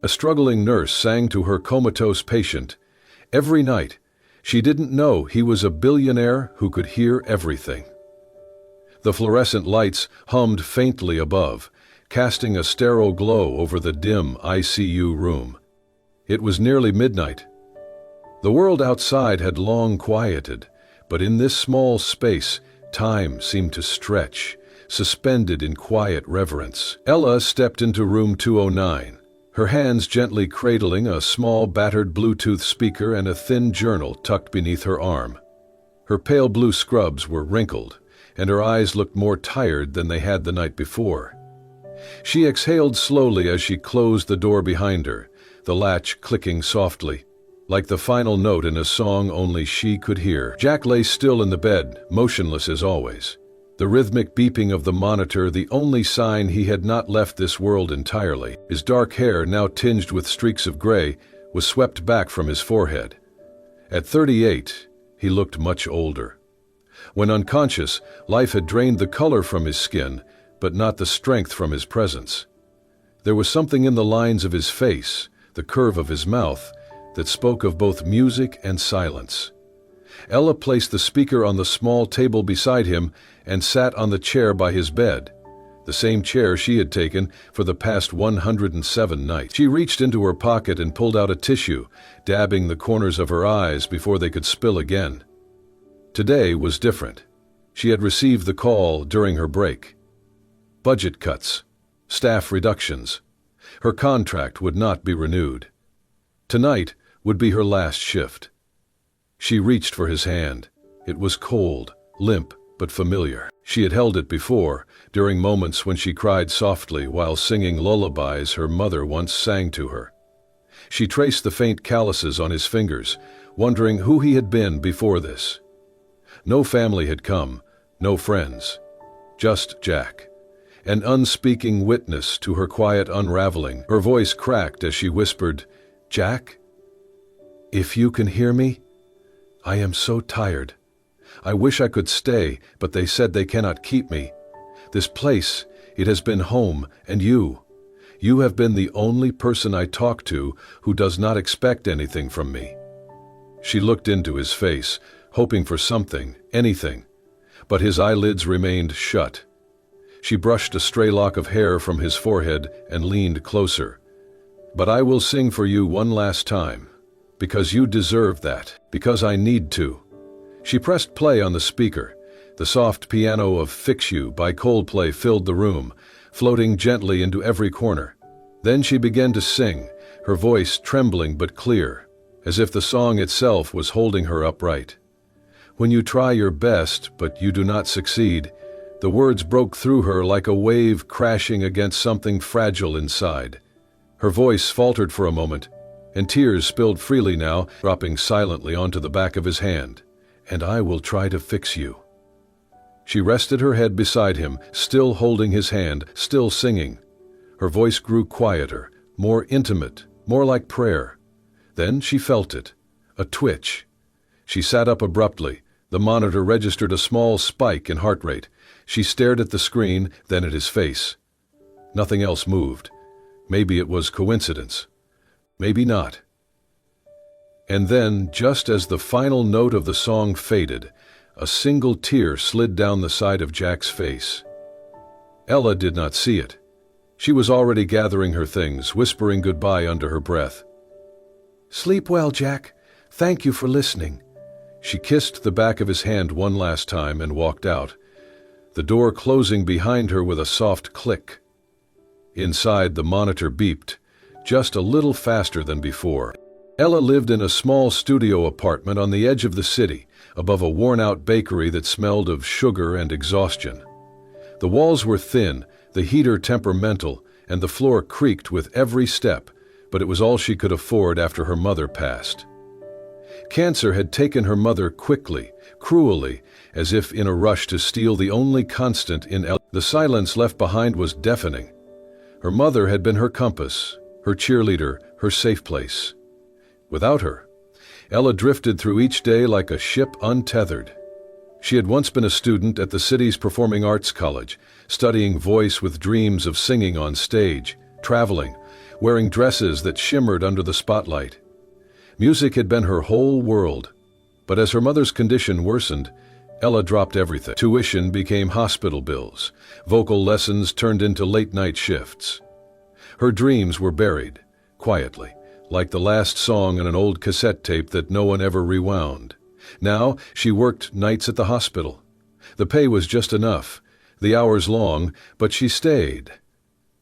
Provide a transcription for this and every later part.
A struggling nurse sang to her comatose patient. Every night, she didn't know he was a billionaire who could hear everything. The fluorescent lights hummed faintly above, casting a sterile glow over the dim ICU room. It was nearly midnight. The world outside had long quieted, but in this small space, time seemed to stretch, suspended in quiet reverence. Ella stepped into room 209, her hands gently cradling a small battered Bluetooth speaker and a thin journal tucked beneath her arm. Her pale blue scrubs were wrinkled, and her eyes looked more tired than they had the night before. She exhaled slowly as she closed the door behind her, the latch clicking softly, like the final note in a song only she could hear. Jack lay still in the bed, motionless as always. The rhythmic beeping of the monitor, the only sign he had not left this world entirely. His dark hair, now tinged with streaks of gray, was swept back from his forehead. At 38, he looked much older. When unconscious, life had drained the color from his skin, but not the strength from his presence. There was something in the lines of his face, the curve of his mouth, that spoke of both music and silence. Ella placed the speaker on the small table beside him and sat on the chair by his bed, the same chair she had taken for the past 107 nights. She reached into her pocket and pulled out a tissue, dabbing the corners of her eyes before they could spill again. Today was different. She had received the call during her break. Budget cuts, staff reductions. Her contract would not be renewed. Tonight would be her last shift. She reached for his hand. It was cold, limp, but familiar. She had held it before, during moments when she cried softly while singing lullabies her mother once sang to her. She traced the faint calluses on his fingers, wondering who he had been before this. No family had come, no friends. Just Jack, an unspeaking witness to her quiet unraveling. Her voice cracked as she whispered, "Jack, if you can hear me, I am so tired. I wish I could stay, but they said they cannot keep me. This place, it has been home, and you have been the only person I talk to who does not expect anything from me." She looked into his face, hoping for something, anything, but his eyelids remained shut. She brushed a stray lock of hair from his forehead and leaned closer. "But I will sing for you one last time, because you deserve that, because I need to." She pressed play on the speaker. The soft piano of Fix You by Coldplay filled the room, floating gently into every corner. Then she began to sing, her voice trembling but clear, as if the song itself was holding her upright. When you try your best, but you do not succeed, the words broke through her like a wave crashing against something fragile inside. Her voice faltered for a moment, and tears spilled freely now, dropping silently onto the back of his hand. "And I will try to fix you." She rested her head beside him, still holding his hand, still singing. Her voice grew quieter, more intimate, more like prayer. Then she felt it, a twitch. She sat up abruptly. The monitor registered a small spike in heart rate. She stared at the screen, then at his face. Nothing else moved. Maybe it was coincidence. Maybe not. And then, just as the final note of the song faded, a single tear slid down the side of Jack's face. Ella did not see it. She was already gathering her things, whispering goodbye under her breath. "Sleep well, Jack. Thank you for listening." She kissed the back of his hand one last time and walked out, the door closing behind her with a soft click. Inside, the monitor beeped, just a little faster than before. Ella lived in a small studio apartment on the edge of the city, above a worn-out bakery that smelled of sugar and exhaustion. The walls were thin, the heater temperamental, and the floor creaked with every step, but it was all she could afford after her mother passed. Cancer had taken her mother quickly, cruelly, as if in a rush to steal the only constant in Ella. The silence left behind was deafening. Her mother had been her compass, her cheerleader, her safe place. Without her, Ella drifted through each day like a ship untethered. She had once been a student at the city's performing arts college, studying voice with dreams of singing on stage, traveling, wearing dresses that shimmered under the spotlight. Music had been her whole world, but as her mother's condition worsened, Ella dropped everything. Tuition became hospital bills. Vocal lessons turned into late-night shifts. Her dreams were buried, quietly, like the last song on an old cassette tape that no one ever rewound. Now, she worked nights at the hospital. The pay was just enough, the hours long, but she stayed.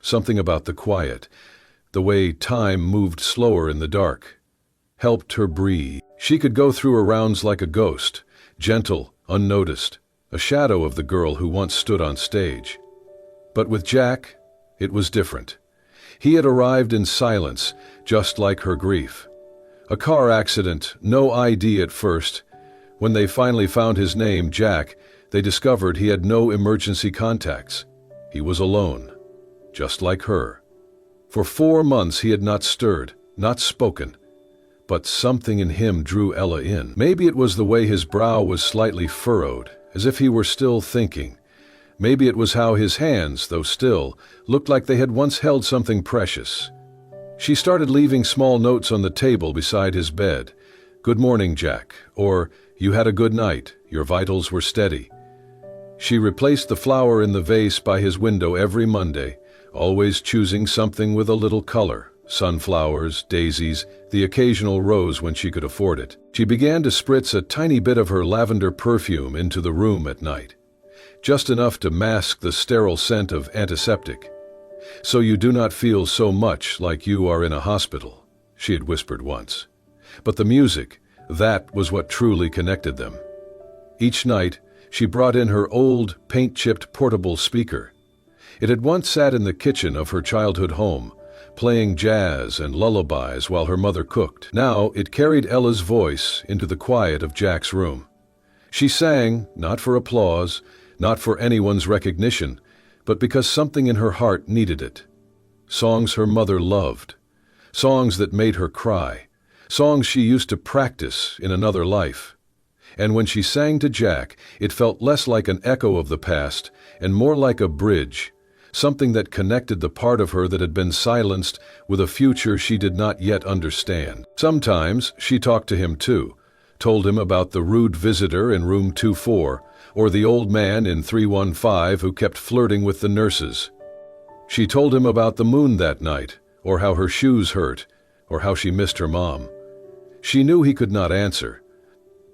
Something about the quiet, the way time moved slower in the dark, helped her breathe. She could go through her rounds like a ghost, gentle, unnoticed, a shadow of the girl who once stood on stage. But with Jack, it was different. He had arrived in silence, just like her grief. A car accident, no ID at first. When they finally found his name, Jack, they discovered he had no emergency contacts. He was alone, just like her. For 4 months he had not stirred, not spoken. But something in him drew Ella in. Maybe it was the way his brow was slightly furrowed, as if he were still thinking. Maybe it was how his hands, though still, looked like they had once held something precious. She started leaving small notes on the table beside his bed. "Good morning, Jack," or "You had a good night, your vitals were steady." She replaced the flower in the vase by his window every Monday, always choosing something with a little color. Sunflowers, daisies, the occasional rose when she could afford it. She began to spritz a tiny bit of her lavender perfume into the room at night, just enough to mask the sterile scent of antiseptic. "So you do not feel so much like you are in a hospital," she had whispered once. But the music, that was what truly connected them. Each night, she brought in her old, paint-chipped portable speaker. It had once sat in the kitchen of her childhood home, playing jazz and lullabies while her mother cooked. Now it carried Ella's voice into the quiet of Jack's room. She sang, not for applause, not for anyone's recognition, but because something in her heart needed it. Songs her mother loved. Songs that made her cry. Songs she used to practice in another life. And when she sang to Jack, it felt less like an echo of the past and more like a bridge, something that connected the part of her that had been silenced with a future she did not yet understand. Sometimes she talked to him too, told him about the rude visitor in room 24, or the old man in 315 who kept flirting with the nurses. She told him about the moon that night, or how her shoes hurt, or how she missed her mom. She knew he could not answer,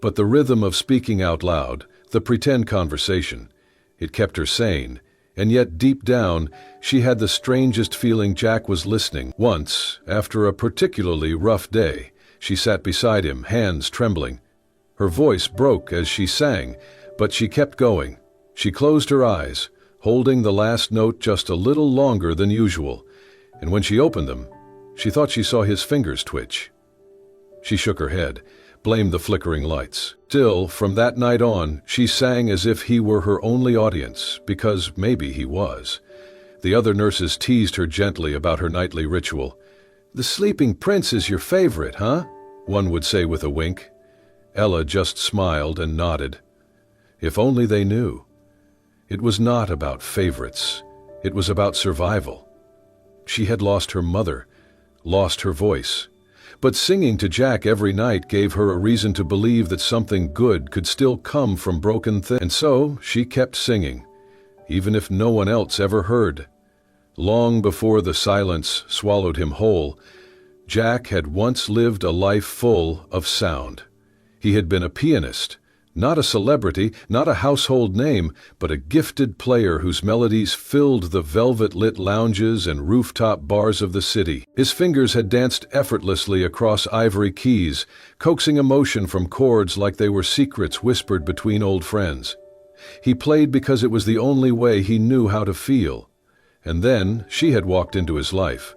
but the rhythm of speaking out loud, the pretend conversation, it kept her sane. And yet deep down, she had the strangest feeling Jack was listening. Once, after a particularly rough day, she sat beside him, hands trembling. Her voice broke as she sang, but she kept going. She closed her eyes, holding the last note just a little longer than usual, and when she opened them, she thought she saw his fingers twitch. She shook her head, blamed the flickering lights. Still, from that night on, she sang as if he were her only audience, because maybe he was. The other nurses teased her gently about her nightly ritual. "The sleeping prince is your favorite, huh?" one would say with a wink. Ella just smiled and nodded. If only they knew. It was not about favorites. It was about survival. She had lost her mother, lost her voice. But singing to Jack every night gave her a reason to believe that something good could still come from broken things. And so she kept singing, even if no one else ever heard. Long before the silence swallowed him whole, Jack had once lived a life full of sound. He had been a pianist, not a celebrity, not a household name, but a gifted player whose melodies filled the velvet-lit lounges and rooftop bars of the city. His fingers had danced effortlessly across ivory keys, coaxing emotion from chords like they were secrets whispered between old friends. He played because it was the only way he knew how to feel. And then she had walked into his life.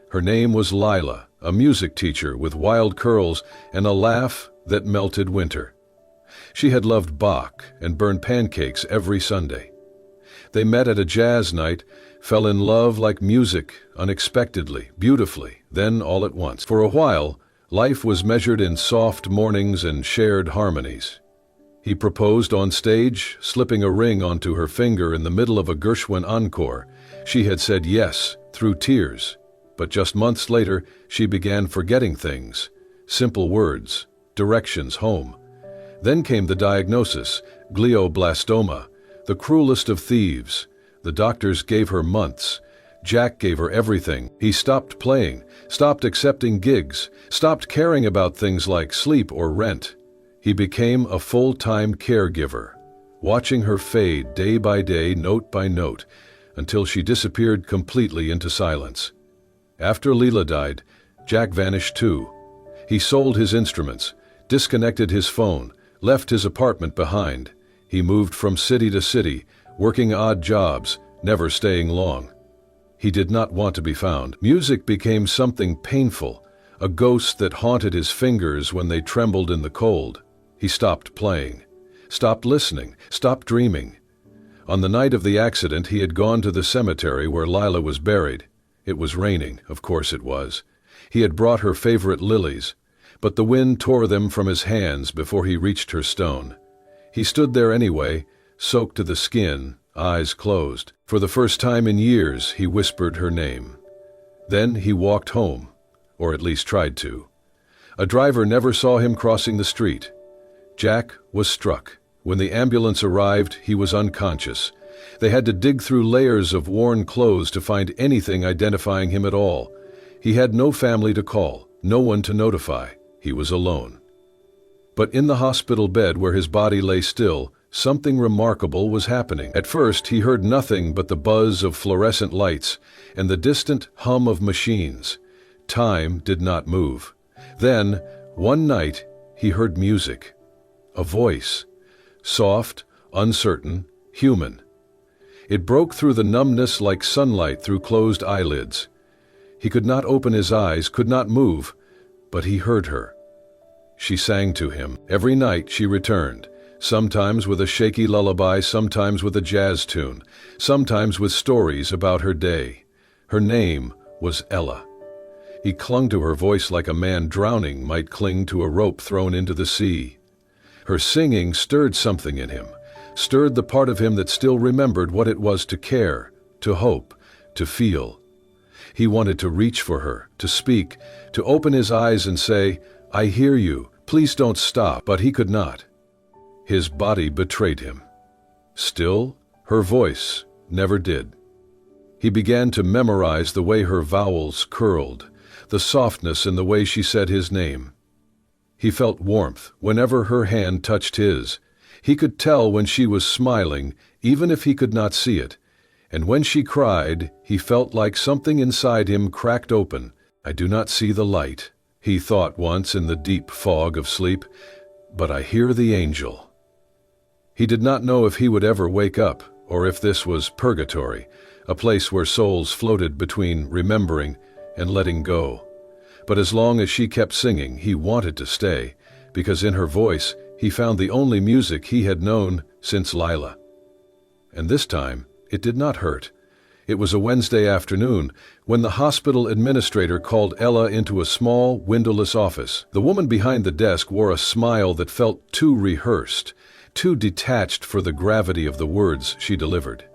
Her name was Lila, a music teacher with wild curls and a laugh that melted winter. She had loved Bach and burned pancakes every Sunday. They met at a jazz night, fell in love like music, unexpectedly, beautifully, then all at once. For a while, life was measured in soft mornings and shared harmonies. He proposed on stage, slipping a ring onto her finger in the middle of a Gershwin encore. She had said yes, through tears. But just months later, she began forgetting things. Simple words, directions home. Then came the diagnosis, glioblastoma, the cruelest of thieves. The doctors gave her months. Jack gave her everything. He stopped playing, stopped accepting gigs, stopped caring about things like sleep or rent. He became a full-time caregiver, watching her fade day by day, note by note, until she disappeared completely into silence. After Leela died, Jack vanished too. He sold his instruments, disconnected his phone, left his apartment behind. He moved from city to city, working odd jobs, never staying long. He did not want to be found. Music became something painful, a ghost that haunted his fingers when they trembled in the cold. He stopped playing, stopped listening, stopped dreaming. On the night of the accident, he had gone to the cemetery where Lila was buried. It was raining, of course it was. He had brought her favorite lilies, but the wind tore them from his hands before he reached her stone. He stood there anyway, soaked to the skin, eyes closed. For the first time in years, he whispered her name. Then he walked home, or at least tried to. A driver never saw him crossing the street. Jack was struck. When the ambulance arrived, he was unconscious. They had to dig through layers of worn clothes to find anything identifying him at all. He had no family to call, no one to notify. He was alone. But in the hospital bed where his body lay still, something remarkable was happening. At first, he heard nothing but the buzz of fluorescent lights and the distant hum of machines. Time did not move. Then, one night, he heard music. A voice. Soft, uncertain, human. It broke through the numbness like sunlight through closed eyelids. He could not open his eyes, could not move, but he heard her. She sang to him. Every night she returned, sometimes with a shaky lullaby, sometimes with a jazz tune, sometimes with stories about her day. Her name was Ella. He clung to her voice like a man drowning might cling to a rope thrown into the sea. Her singing stirred something in him, stirred the part of him that still remembered what it was to care, to hope, to feel. He wanted to reach for her, to speak, to open his eyes and say, "I hear you, please don't stop," but he could not. His body betrayed him. Still, her voice never did. He began to memorize the way her vowels curled, the softness in the way she said his name. He felt warmth whenever her hand touched his. He could tell when she was smiling, even if he could not see it. And when she cried, he felt like something inside him cracked open. "I do not see the light," he thought once in the deep fog of sleep, "but I hear the angel." He did not know if he would ever wake up, or if this was purgatory, a place where souls floated between remembering and letting go. But as long as she kept singing, he wanted to stay, because in her voice he found the only music he had known since Lila. And this time, it did not hurt. It was a Wednesday afternoon when the hospital administrator called Ella into a small, windowless office. The woman behind the desk wore a smile that felt too rehearsed, too detached for the gravity of the words she delivered.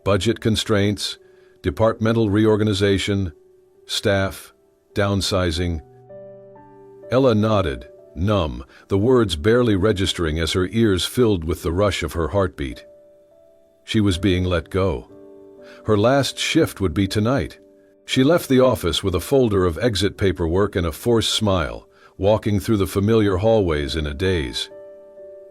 Budget constraints, departmental reorganization, staff, downsizing. Ella nodded, numb, the words barely registering as her ears filled with the rush of her heartbeat. She was being let go. Her last shift would be tonight. She left the office with a folder of exit paperwork and a forced smile, walking through the familiar hallways in a daze.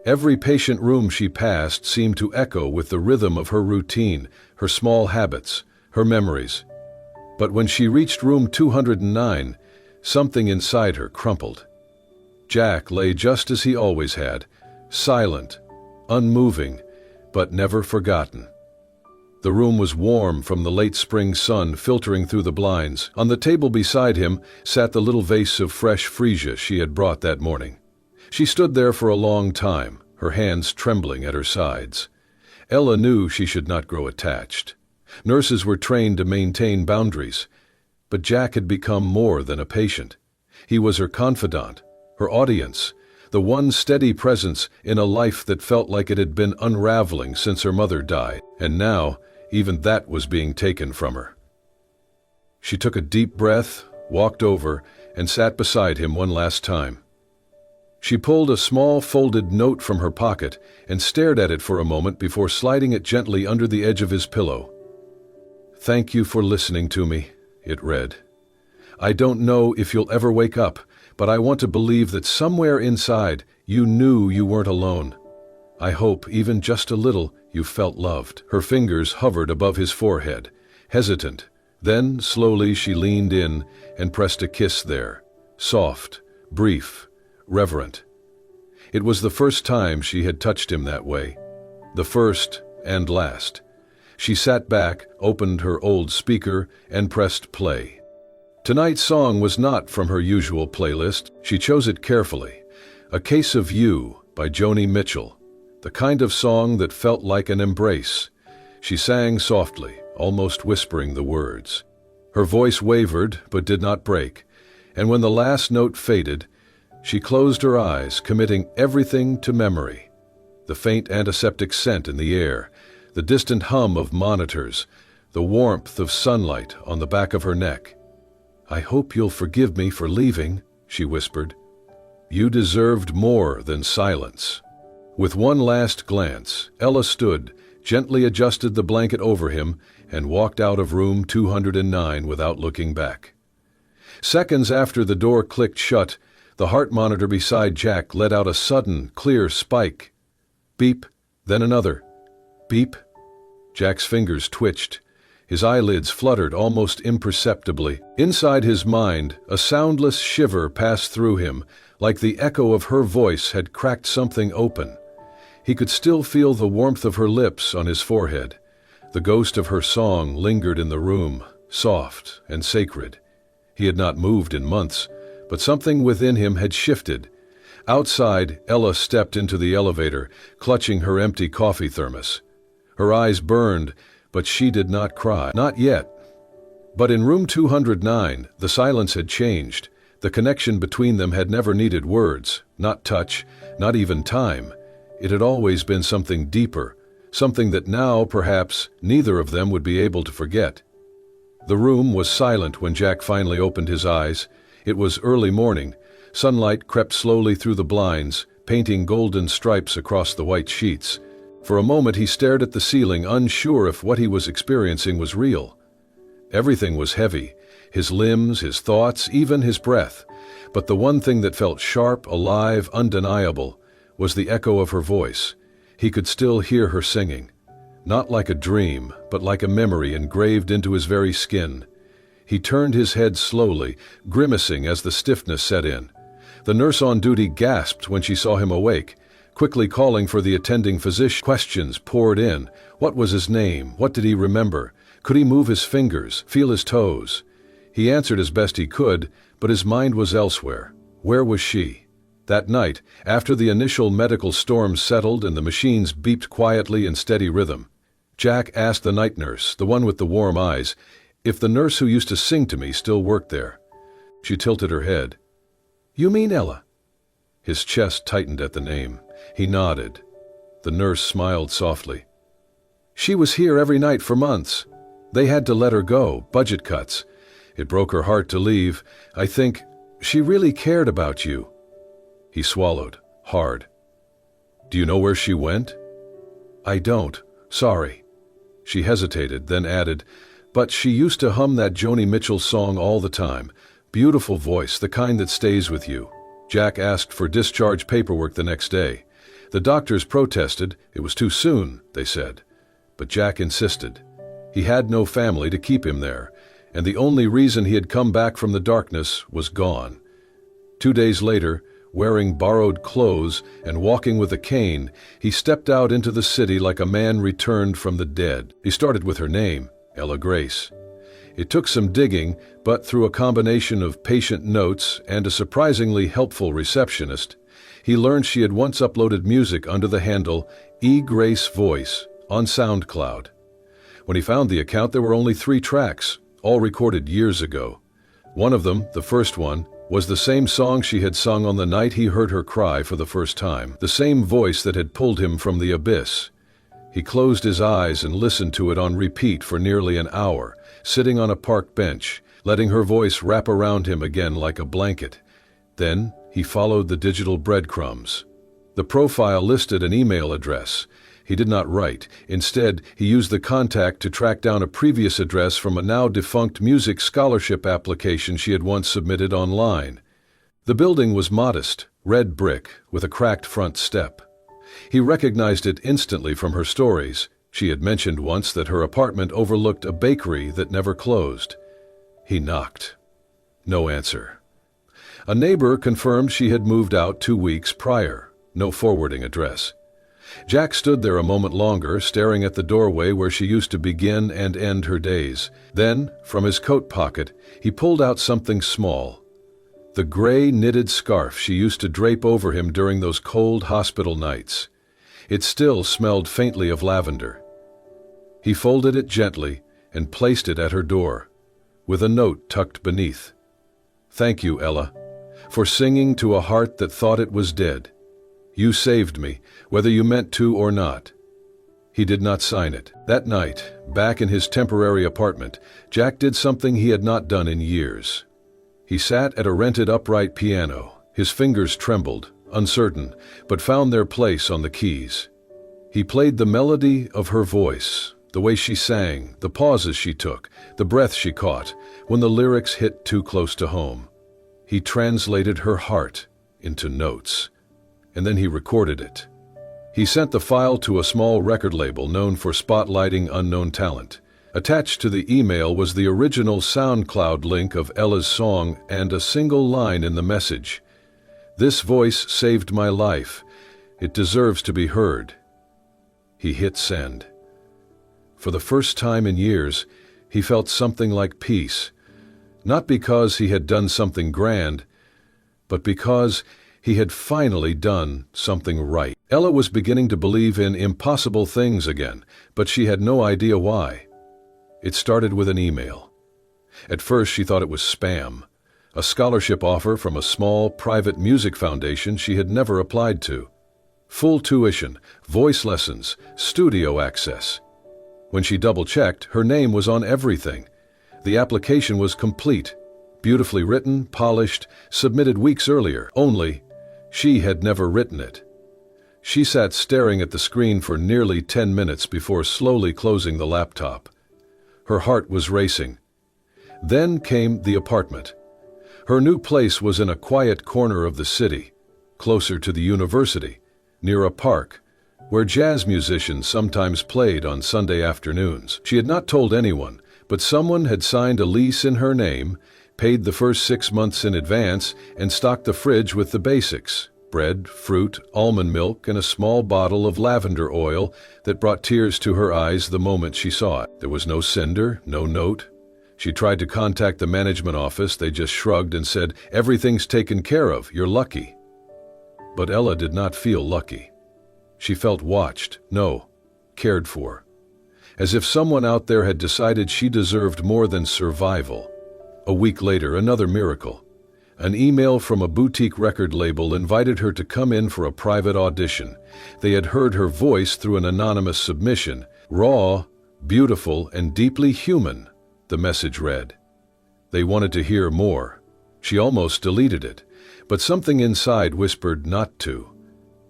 Every patient room she passed seemed to echo with the rhythm of her routine, her small habits, her memories. But when she reached room 209, something inside her crumpled. Jack lay just as he always had, silent, unmoving, but never forgotten. The room was warm from the late spring sun filtering through the blinds. On the table beside him sat the little vase of fresh freesia she had brought that morning. She stood there for a long time, her hands trembling at her sides. Ella knew she should not grow attached. Nurses were trained to maintain boundaries, but Jack had become more than a patient. He was her confidant, her audience, the one steady presence in a life that felt like it had been unraveling since her mother died, and now even that was being taken from her. She took a deep breath, walked over, and sat beside him one last time. She pulled a small folded note from her pocket and stared at it for a moment before sliding it gently under the edge of his pillow. "Thank you for listening to me," it read. "I don't know if you'll ever wake up, but I want to believe that somewhere inside you knew you weren't alone. I hope, even just a little, you felt loved." Her fingers hovered above his forehead, hesitant. Then, slowly, she leaned in and pressed a kiss there, soft, brief, reverent. It was the first time she had touched him that way, the first and last. She sat back, opened her old speaker, and pressed play. Tonight's song was not from her usual playlist. She chose it carefully. A Case of You by Joni Mitchell, the kind of song that felt like an embrace. She sang softly, almost whispering the words. Her voice wavered but did not break, and when the last note faded, she closed her eyes, committing everything to memory. The faint antiseptic scent in the air, the distant hum of monitors, the warmth of sunlight on the back of her neck. "I hope you'll forgive me for leaving," she whispered. "You deserved more than silence." With one last glance, Ella stood, gently adjusted the blanket over him, and walked out of room 209 without looking back. Seconds after the door clicked shut, the heart monitor beside Jack let out a sudden, clear spike. Beep, then another. Beep. Jack's fingers twitched. His eyelids fluttered almost imperceptibly. Inside his mind, a soundless shiver passed through him, like the echo of her voice had cracked something open. He could still feel the warmth of her lips on his forehead. The ghost of her song lingered in the room, soft and sacred. He had not moved in months, but something within him had shifted. Outside, Ella stepped into the elevator, clutching her empty coffee thermos. Her eyes burned, but she did not cry. Not yet. But in room 209, the silence had changed. The connection between them had never needed words, not touch, not even time. It had always been something deeper, something that now, perhaps, neither of them would be able to forget. The room was silent when Jack finally opened his eyes. It was early morning. Sunlight crept slowly through the blinds, painting golden stripes across the white sheets. For a moment he stared at the ceiling, unsure if what he was experiencing was real. Everything was heavy, his limbs, his thoughts, even his breath. But the one thing that felt sharp, alive, undeniable, was the echo of her voice. He could still hear her singing. Not like a dream, but like a memory engraved into his very skin. He turned his head slowly, grimacing as the stiffness set in. The nurse on duty gasped when she saw him awake, quickly calling for the attending physician. Questions poured in. What was his name? What did he remember? Could he move his fingers, feel his toes? He answered as best he could, but his mind was elsewhere. Where was she? That night, after the initial medical storm settled and the machines beeped quietly in steady rhythm, Jack asked the night nurse, the one with the warm eyes, if the nurse who used to sing to me still worked there. She tilted her head. "You mean Ella?" His chest tightened at the name. He nodded. The nurse smiled softly. "She was here every night for months. They had to let her go, budget cuts. It broke her heart to leave. I think she really cared about you." He swallowed, hard. "Do you know where she went?" "I don't. Sorry." She hesitated, then added, "But she used to hum that Joni Mitchell song all the time. Beautiful voice, the kind that stays with you." Jack asked for discharge paperwork the next day. The doctors protested. It was too soon, they said. But Jack insisted. He had no family to keep him there, and the only reason he had come back from the darkness was gone. 2 days later, wearing borrowed clothes and walking with a cane, he stepped out into the city like a man returned from the dead. He started with her name, Ella Grace. It took some digging, but through a combination of patient notes and a surprisingly helpful receptionist, he learned she had once uploaded music under the handle E. Grace Voice on SoundCloud. When he found the account, there were only 3 tracks, all recorded years ago. One of them, the first one, was the same song she had sung on the night he heard her cry for the first time, the same voice that had pulled him from the abyss. He closed his eyes and listened to it on repeat for nearly an hour, sitting on a park bench, letting her voice wrap around him again like a blanket. Then he followed the digital breadcrumbs. The profile listed an email address. He did not write. Instead, he used the contact to track down a previous address from a now-defunct music scholarship application she had once submitted online. The building was modest, red brick, with a cracked front step. He recognized it instantly from her stories. She had mentioned once that her apartment overlooked a bakery that never closed. He knocked. No answer. A neighbor confirmed she had moved out 2 weeks prior. No forwarding address. Jack stood there a moment longer, staring at the doorway where she used to begin and end her days. Then, from his coat pocket, he pulled out something small. The gray knitted scarf she used to drape over him during those cold hospital nights. It still smelled faintly of lavender. He folded it gently and placed it at her door, with a note tucked beneath. "Thank you, Ella, for singing to a heart that thought it was dead. You saved me, whether you meant to or not." He did not sign it. That night, back in his temporary apartment, Jack did something he had not done in years. He sat at a rented upright piano. His fingers trembled, uncertain, but found their place on the keys. He played the melody of her voice, the way she sang, the pauses she took, the breath she caught, when the lyrics hit too close to home. He translated her heart into notes, and then he recorded it. He sent the file to a small record label known for spotlighting unknown talent. Attached to the email was the original SoundCloud link of Ella's song and a single line in the message. "This voice saved my life. It deserves to be heard." He hit send. For the first time in years, he felt something like peace, not because he had done something grand, but because he had finally done something right. Ella was beginning to believe in impossible things again, but she had no idea why. It started with an email. At first she thought it was spam, a scholarship offer from a small, private music foundation she had never applied to. Full tuition, voice lessons, studio access. When she double-checked, her name was on everything. The application was complete, beautifully written, polished, submitted weeks earlier, only she had never written it. She sat staring at the screen for nearly 10 minutes before slowly closing the laptop. Her heart was racing. Then came the apartment. Her new place was in a quiet corner of the city, closer to the university, near a park, where jazz musicians sometimes played on Sunday afternoons. She had not told anyone, but someone had signed a lease in her name, paid the first 6 months in advance, and stocked the fridge with the basics: bread, fruit, almond milk, and a small bottle of lavender oil that brought tears to her eyes the moment she saw it. There was no sender, no note. She tried to contact the management office. They just shrugged and said, "Everything's taken care of, you're lucky." But Ella did not feel lucky. She felt watched, no, cared for. As if someone out there had decided she deserved more than survival. A week later, another miracle. An email from a boutique record label invited her to come in for a private audition. They had heard her voice through an anonymous submission. "Raw, beautiful, and deeply human," the message read. They wanted to hear more. She almost deleted it, but something inside whispered not to.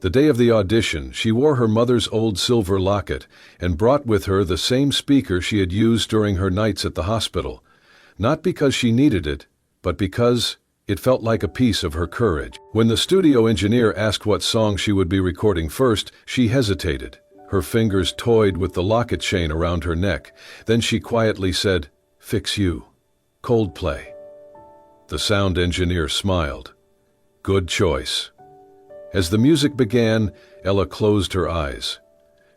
The day of the audition, she wore her mother's old silver locket and brought with her the same speaker she had used during her nights at the hospital. Not because she needed it, but because it felt like a piece of her courage. When the studio engineer asked what song she would be recording first, she hesitated. Her fingers toyed with the locket chain around her neck. Then she quietly said, "Fix You, Coldplay." The sound engineer smiled. "Good choice." As the music began, Ella closed her eyes.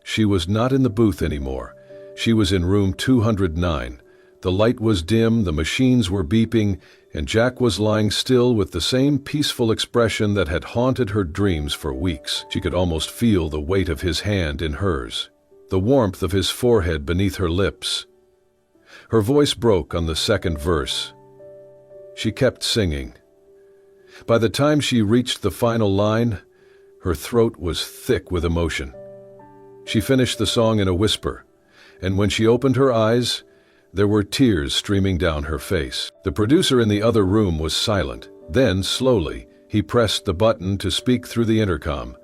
She was not in the booth anymore. She was in room 209. The light was dim, the machines were beeping, and Jack was lying still with the same peaceful expression that had haunted her dreams for weeks. She could almost feel the weight of his hand in hers, the warmth of his forehead beneath her lips. Her voice broke on the second verse. She kept singing. By the time she reached the final line, her throat was thick with emotion. She finished the song in a whisper, and when she opened her eyes, There were tears streaming down her face. The producer in the other room was silent. Then, slowly, he pressed the button to speak through the intercom.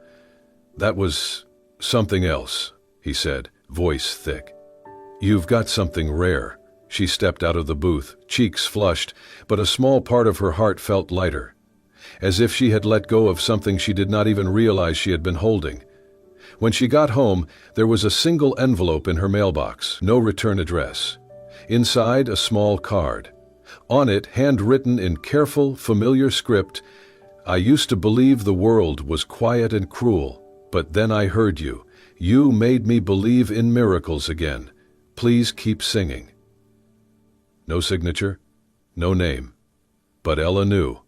"That was something else," he said, voice thick. "You've got something rare." She stepped out of the booth, cheeks flushed, but a small part of her heart felt lighter, as if she had let go of something she did not even realize she had been holding. When she got home, there was a single envelope in her mailbox, no return address. Inside, a small card. On it, handwritten in careful, familiar script, "I used to believe the world was quiet and cruel, but then I heard you. You made me believe in miracles again. Please keep singing." No signature, no name. But Ella knew.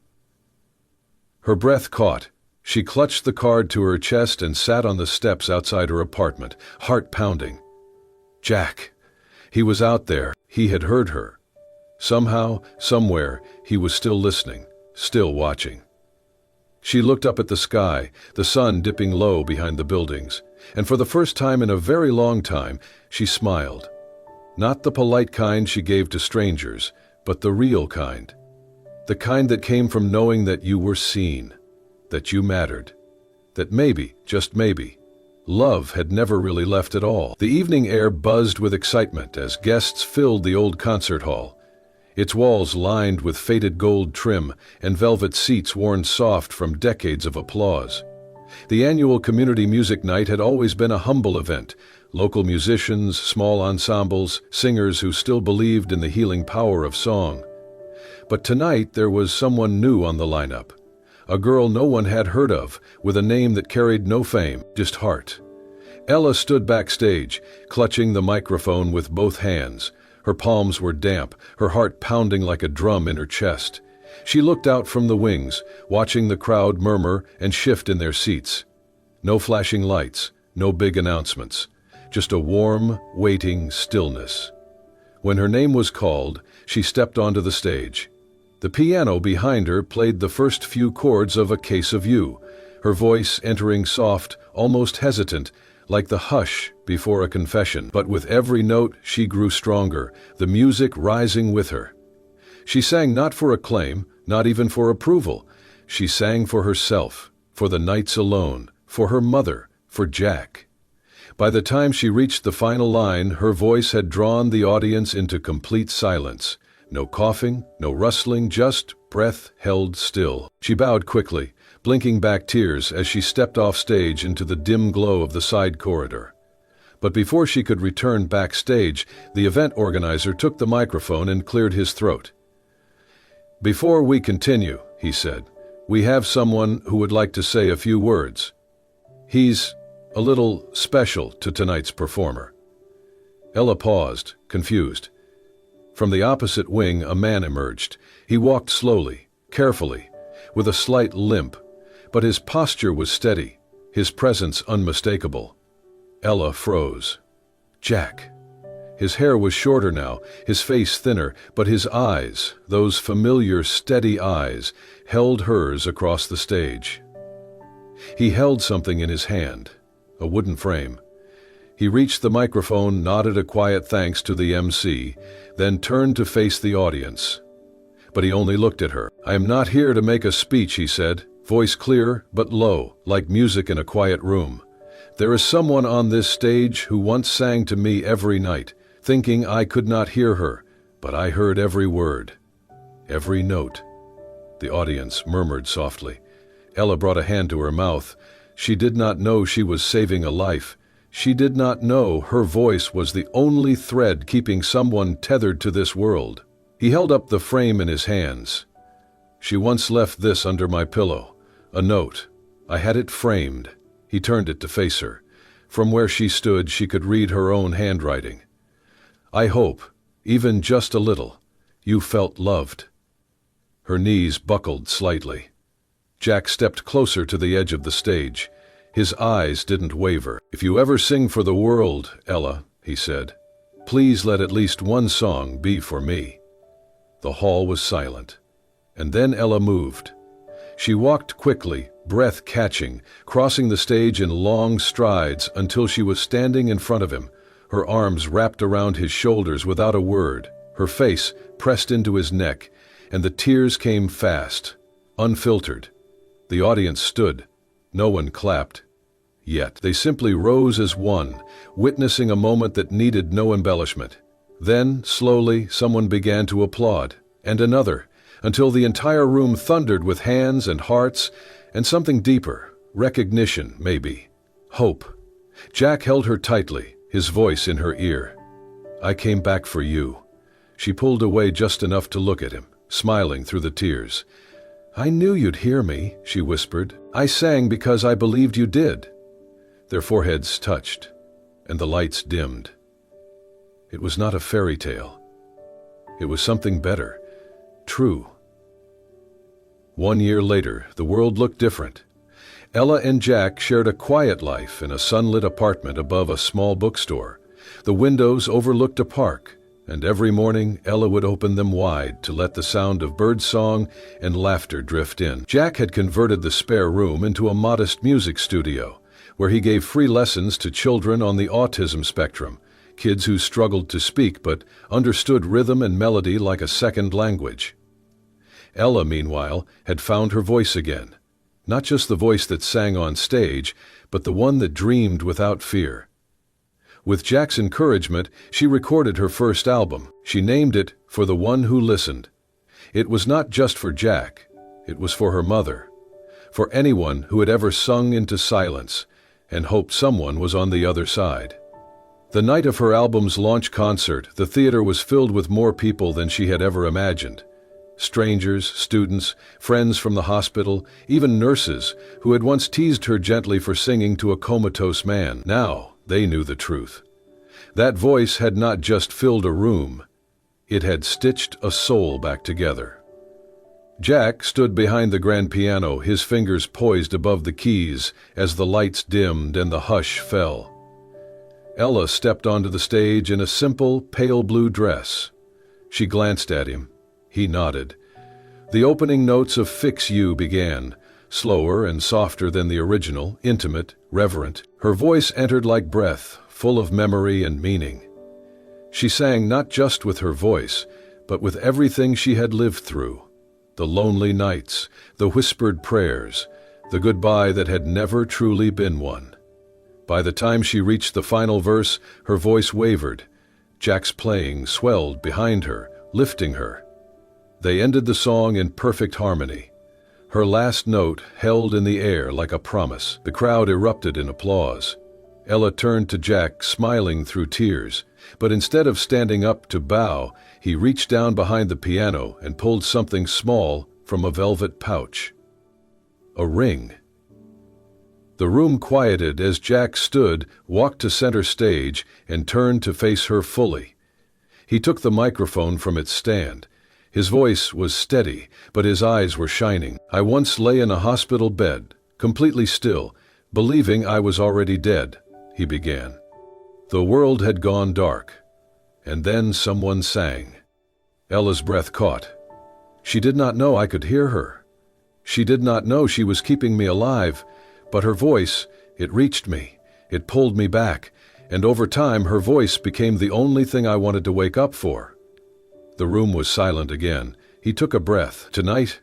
Her breath caught. She clutched the card to her chest and sat on the steps outside her apartment, heart pounding. Jack. He was out there. He had heard her. Somehow, somewhere, he was still listening, still watching. She looked up at the sky, the sun dipping low behind the buildings, and for the first time in a very long time, she smiled. Not the polite kind she gave to strangers, but the real kind. The kind that came from knowing that you were seen, that you mattered, that maybe, just maybe, love had never really left at all. The evening air buzzed with excitement as guests filled the old concert hall, its walls lined with faded gold trim and velvet seats worn soft from decades of applause. The annual community music night had always been a humble event. Local musicians, small ensembles, singers who still believed in the healing power of song. But tonight there was someone new on the lineup. A girl no one had heard of, with a name that carried no fame, just heart. Ella stood backstage, clutching the microphone with both hands. Her palms were damp, her heart pounding like a drum in her chest. She looked out from the wings, watching the crowd murmur and shift in their seats. No flashing lights, no big announcements. Just a warm, waiting stillness. When her name was called, she stepped onto the stage. The piano behind her played the first few chords of A Case of You, her voice entering soft, almost hesitant, like the hush before a confession. But with every note, she grew stronger, the music rising with her. She sang not for acclaim, not even for approval. She sang for herself, for the nights alone, for her mother, for Jack. By the time she reached the final line, her voice had drawn the audience into complete silence. No coughing, no rustling, just breath held still. She bowed quickly, blinking back tears as she stepped off stage into the dim glow of the side corridor. But before she could return backstage, the event organizer took the microphone and cleared his throat. "Before we continue," he said, "we have someone who would like to say a few words. He's a little special to tonight's performer." Ella paused, confused. From the opposite wing, a man emerged. He walked slowly, carefully, with a slight limp, but his posture was steady, his presence unmistakable. Ella froze. Jack. His hair was shorter now, his face thinner, but his eyes, those familiar, steady eyes, held hers across the stage. He held something in his hand, a wooden frame. He reached the microphone, nodded a quiet thanks to the MC, then turned to face the audience. But he only looked at her. "I am not here to make a speech," he said, voice clear but low, like music in a quiet room. "There is someone on this stage who once sang to me every night, thinking I could not hear her, but I heard every word, every note." The audience murmured softly. Ella brought a hand to her mouth. She did not know she was saving a life. She did not know her voice was the only thread keeping someone tethered to this world. He held up the frame in his hands. "She once left this under my pillow, a note. I had it framed." He turned it to face her. From where she stood, she could read her own handwriting. "I hope, even just a little, you felt loved." Her knees buckled slightly. Jack stepped closer to the edge of the stage. His eyes didn't waver. "If you ever sing for the world, Ella," he said, "please let at least one song be for me." The hall was silent. And then Ella moved. She walked quickly, breath catching, crossing the stage in long strides until she was standing in front of him, her arms wrapped around his shoulders without a word, her face pressed into his neck, and the tears came fast, unfiltered. The audience stood. No one clapped. Yet they simply rose as one, witnessing a moment that needed no embellishment. Then, slowly, someone began to applaud, and another, until the entire room thundered with hands and hearts, and something deeper, recognition, maybe, hope. Jack held her tightly, his voice in her ear. "I came back for you." She pulled away just enough to look at him, smiling through the tears. "I knew you'd hear me," she whispered. "I sang because I believed you did." Their foreheads touched, and the lights dimmed. It was not a fairy tale. It was something better, true. 1 year later, the world looked different. Ella and Jack shared a quiet life in a sunlit apartment above a small bookstore. The windows overlooked a park, and every morning Ella would open them wide to let the sound of birdsong and laughter drift in. Jack had converted the spare room into a modest music studio, where he gave free lessons to children on the autism spectrum, kids who struggled to speak but understood rhythm and melody like a second language. Ella, meanwhile, had found her voice again. Not just the voice that sang on stage, but the one that dreamed without fear. With Jack's encouragement, she recorded her first album. She named it For the One Who Listened. It was not just for Jack. It was for her mother. For anyone who had ever sung into silence and hoped someone was on the other side. The night of her album's launch concert, the theater was filled with more people than she had ever imagined. Strangers, students, friends from the hospital, even nurses who had once teased her gently for singing to a comatose man. Now they knew the truth. That voice had not just filled a room, it had stitched a soul back together. Jack stood behind the grand piano, his fingers poised above the keys as the lights dimmed and the hush fell. Ella stepped onto the stage in a simple, pale blue dress. She glanced at him. He nodded. The opening notes of Fix You began, slower and softer than the original, intimate, reverent. Her voice entered like breath, full of memory and meaning. She sang not just with her voice, but with everything she had lived through. The lonely nights, the whispered prayers, the goodbye that had never truly been one. By the time she reached the final verse, her voice wavered. Jack's playing swelled behind her, lifting her. They ended the song in perfect harmony. Her last note held in the air like a promise. The crowd erupted in applause. Ella turned to Jack, smiling through tears, but instead of standing up to bow, he reached down behind the piano and pulled something small from a velvet pouch. A ring. The room quieted as Jack stood, walked to center stage, and turned to face her fully. He took the microphone from its stand. His voice was steady, but his eyes were shining. "I once lay in a hospital bed, completely still, believing I was already dead," he began. The world had gone dark, and then someone sang. Ella's breath caught. She did not know I could hear her. She did not know she was keeping me alive, but her voice, it reached me, it pulled me back, and over time her voice became the only thing I wanted to wake up for. The room was silent again. He took a breath. "Tonight,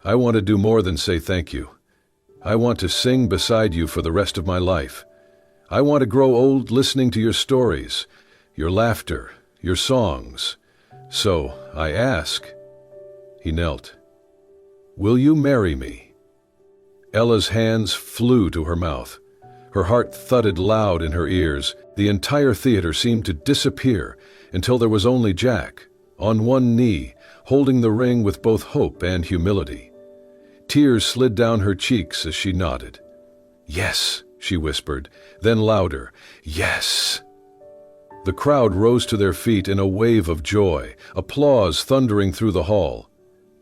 I want to do more than say thank you. I want to sing beside you for the rest of my life. I want to grow old listening to your stories, your laughter, your songs. So, I ask," he knelt, "will you marry me?" Ella's hands flew to her mouth. Her heart thudded loud in her ears. The entire theater seemed to disappear until there was only Jack, on one knee, holding the ring with both hope and humility. Tears slid down her cheeks as she nodded. "Yes," she whispered, then louder, "Yes." The crowd rose to their feet in a wave of joy, applause thundering through the hall.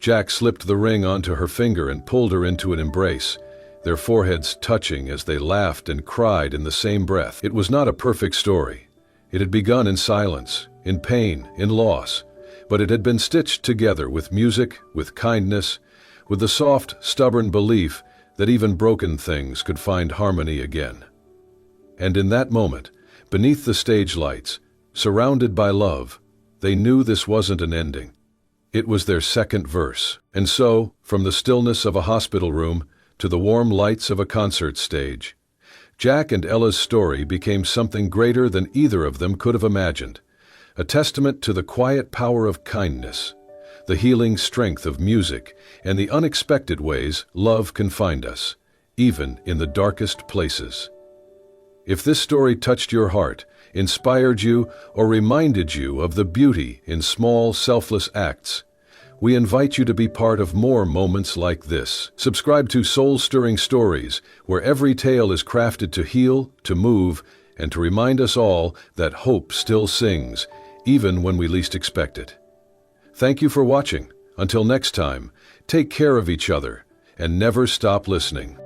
Jack slipped the ring onto her finger and pulled her into an embrace, their foreheads touching as they laughed and cried in the same breath. It was not a perfect story. It had begun in silence, in pain, in loss, but it had been stitched together with music, with kindness, with the soft, stubborn belief that even broken things could find harmony again. And in that moment, Beneath the stage lights, surrounded by love, they knew this wasn't an ending. It was their second verse. And so, from the stillness of a hospital room to the warm lights of a concert stage, Jack and Ella's story became something greater than either of them could have imagined, a testament to the quiet power of kindness, the healing strength of music, and the unexpected ways love can find us, even in the darkest places. If this story touched your heart, inspired you, or reminded you of the beauty in small, selfless acts, we invite you to be part of more moments like this. Subscribe to Soul Stirring Stories, where every tale is crafted to heal, to move, and to remind us all that hope still sings, even when we least expect it. Thank you for watching. Until next time, take care of each other and never stop listening.